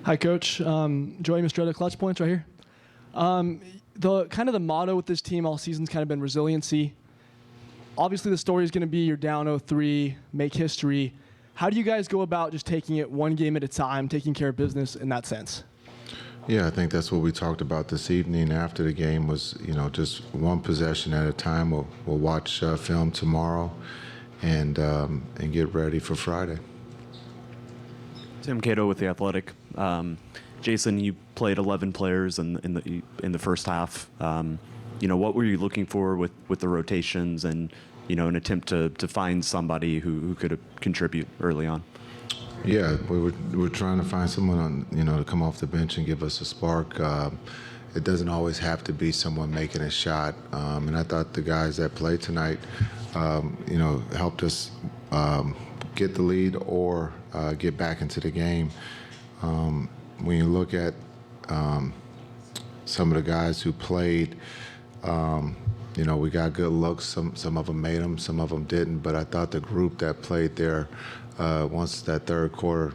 Hi, Coach. Joey Mastretta, Clutch Points right here. The motto with this team all season's kind of been resiliency. Obviously, the story is going to be you're down 0-3, make history. How do you guys go about just taking it one game at a time, taking care of business in that sense? Yeah, I think that's what we talked about this evening after the game was, just one possession at a time. We'll watch film tomorrow and get ready for Friday. Tim Cato with The Athletic. Jason, you played 11 players in the first half. What were you looking for with the rotations and, an attempt to find somebody who could contribute early on? Yeah, we were trying to find someone to come off the bench and give us a spark. It doesn't always have to be someone making a shot. And I thought the guys that played tonight, helped us get the lead or get back into the game. When you look at some of the guys who played, we got good looks. Some of them made them, some of them didn't. But I thought the group that played there, once that third quarter,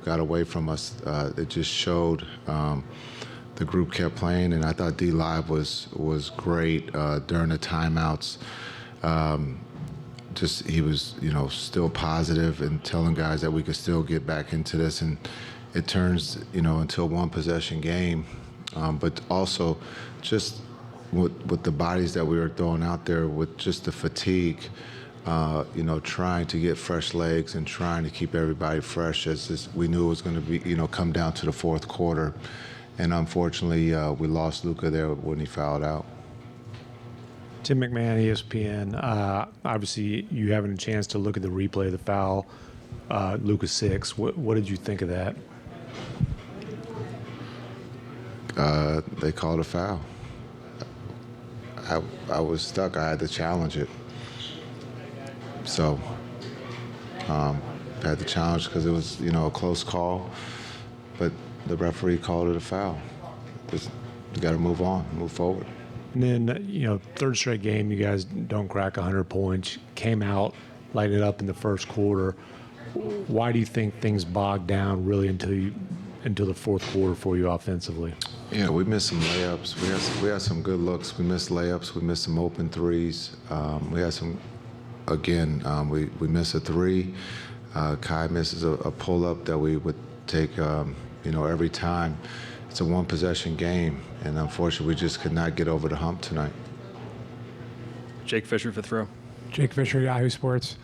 got away from us, it just showed the group kept playing. And I thought D-Live was great during the timeouts. He was, still positive and telling guys that we could still get back into this. And it turns, into a one-possession game. But also just with the bodies that we were throwing out there, with just the fatigue, trying to get fresh legs and trying to keep everybody fresh we knew it was going to be, come down to the fourth quarter. And unfortunately, we lost Luka there when he fouled out. Tim McMahon, ESPN. Obviously, you having a chance to look at the replay of the foul, Luka 6. What did you think of that? They called a foul. I was stuck. I had to challenge it. So I had to challenge because it was, a close call. But the referee called it a foul. You got to move on, move forward. And then, third straight game, you guys don't crack 100 points. Came out, lighted it up in the first quarter. Why do you think things bogged down really until the fourth quarter for you offensively? Yeah, we missed some layups. We had some good looks. We missed layups. We missed some open threes. We had some. Again, we missed a three. Kai misses a pull-up that we would take, every time. It's a one-possession game, and unfortunately, we just could not get over the hump tonight. Jake Fisher, fifth row. Jake Fisher, Yahoo Sports.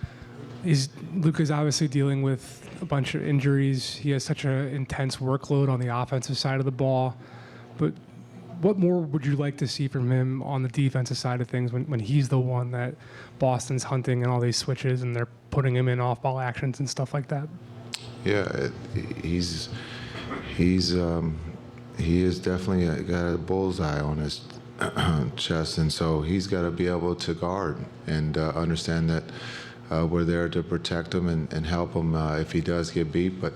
Luka's obviously dealing with a bunch of injuries. He has such an intense workload on the offensive side of the ball. But what more would you like to see from him on the defensive side of things when he's the one that Boston's hunting and all these switches and they're putting him in off-ball actions and stuff like that? Yeah, he is definitely got a bullseye on his chest, and so he's got to be able to guard and understand that we're there to protect him and help him if he does get beat. But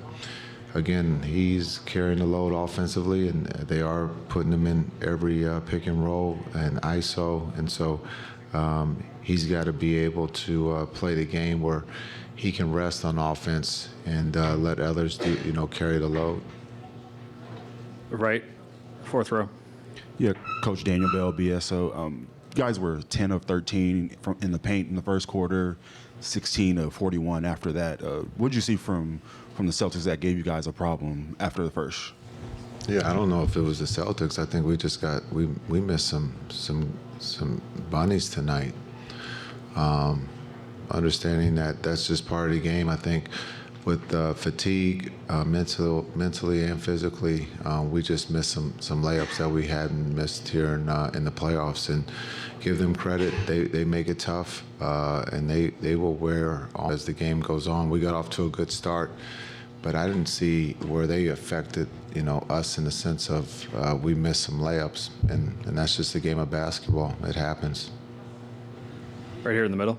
again, he's carrying the load offensively, and they are putting him in every pick and roll and ISO, and so he's got to be able to play the game where he can rest on offense and let others carry the load. Right, fourth row. Yeah, Coach Daniel Bell, BSO. You guys were 10 of 13 in the paint in the first quarter, 16 of 41 after that. What did you see from the Celtics that gave you guys a problem after the first? Yeah, I don't know if it was the Celtics. I think we just we missed some bunnies tonight. Understanding that that's just part of the game. I think with fatigue, mentally and physically, we just missed some layups that we hadn't missed here in the playoffs. And give them credit; they make it tough, and they will wear on as the game goes on. We got off to a good start, but I didn't see where they affected us in the sense of we missed some layups, and that's just a game of basketball. It happens. Right here in the middle.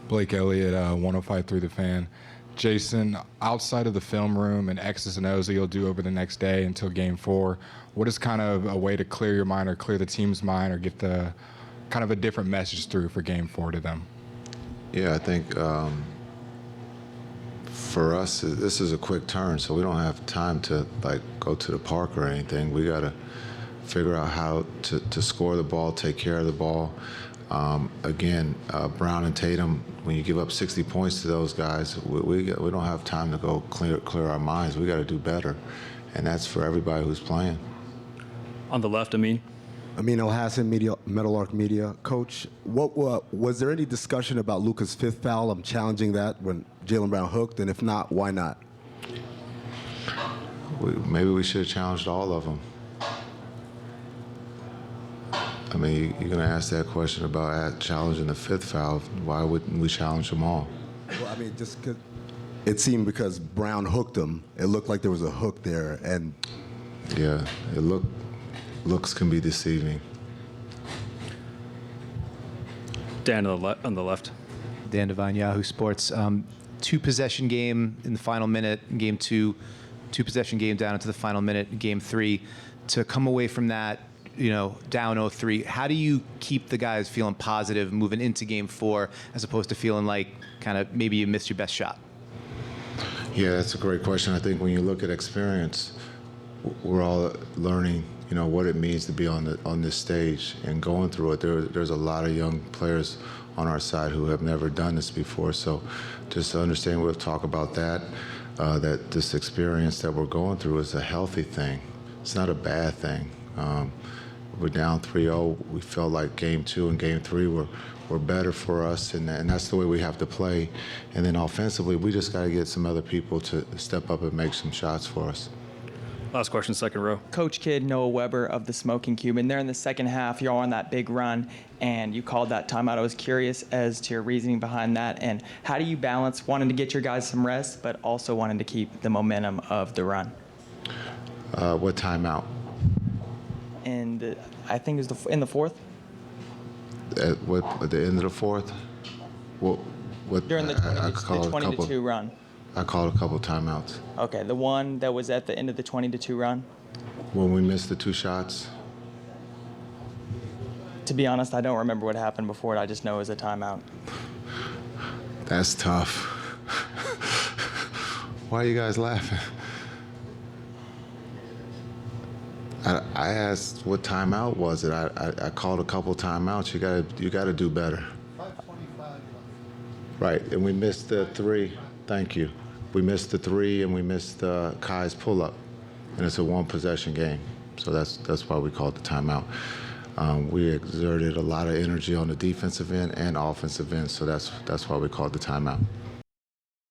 Blake Elliott, 105.3 The Fan. Jason, outside of the film room and X's and O's that you'll do over the next day until Game 4, what is kind of a way to clear your mind or clear the team's mind or get the kind of a different message through for Game 4 to them? Yeah, I think For us, this is a quick turn, so we don't have time to like go to the park or anything. We got to figure out how to score the ball, take care of the ball. Again, Brown and Tatum, when you give up 60 points to those guys, we don't have time to go clear our minds. We got to do better, and that's for everybody who's playing. On the left, Amin. Amin El-Hassan, Meadowlark Media. Coach, was there any discussion about Luka's fifth foul? I'm challenging that when Jaylen Brown hooked, and if not, why not? Maybe we should have challenged all of them. I mean, you're going to ask that question about challenging the fifth foul. Why wouldn't we challenge them all? Well, I mean, just 'cause it seemed because Brown hooked him, it looked like there was a hook there, and yeah, looks can be deceiving. Dan on the left. Dan Devine, Yahoo Sports. Two-possession game in the final minute in Game 2, two-possession game down into the final minute in Game 3. To come away from that, down 0-3, how do you keep the guys feeling positive moving into Game 4 as opposed to feeling like kind of maybe you missed your best shot? Yeah, that's a great question. I think when you look at experience, we're all learning, what it means to be on this stage and going through it. There's a lot of young players on our side who have never done this before. So just to understand, we'll talk about that this experience that we're going through is a healthy thing. It's not a bad thing. We're down 3-0. We felt like Game 2 and Game 3 were better for us, and that's the way we have to play. And then offensively, we just got to get some other people to step up and make some shots for us. Last question, second row. Coach Kidd, Noah Weber of the Smoking Cuban. There in the second half, you're on that big run, and you called that timeout. I was curious as to your reasoning behind that, and how do you balance wanting to get your guys some rest, but also wanting to keep the momentum of the run? What timeout? And I think it was in the fourth. At the end of the fourth? What? During the 20-2 run. I called a couple timeouts. Okay, the one that was at the end of the 20-2 run. When we missed the two shots? To be honest, I don't remember what happened before it. I just know it was a timeout. That's tough. Why are you guys laughing? I asked what timeout was it. I called a couple timeouts. You gotta do better. 5:25. Right, and we missed the three. Thank you. We missed the three, and we missed Kai's pull-up, and it's a one-possession game. So that's why we called the timeout. We exerted a lot of energy on the defensive end and offensive end, so that's why we called the timeout.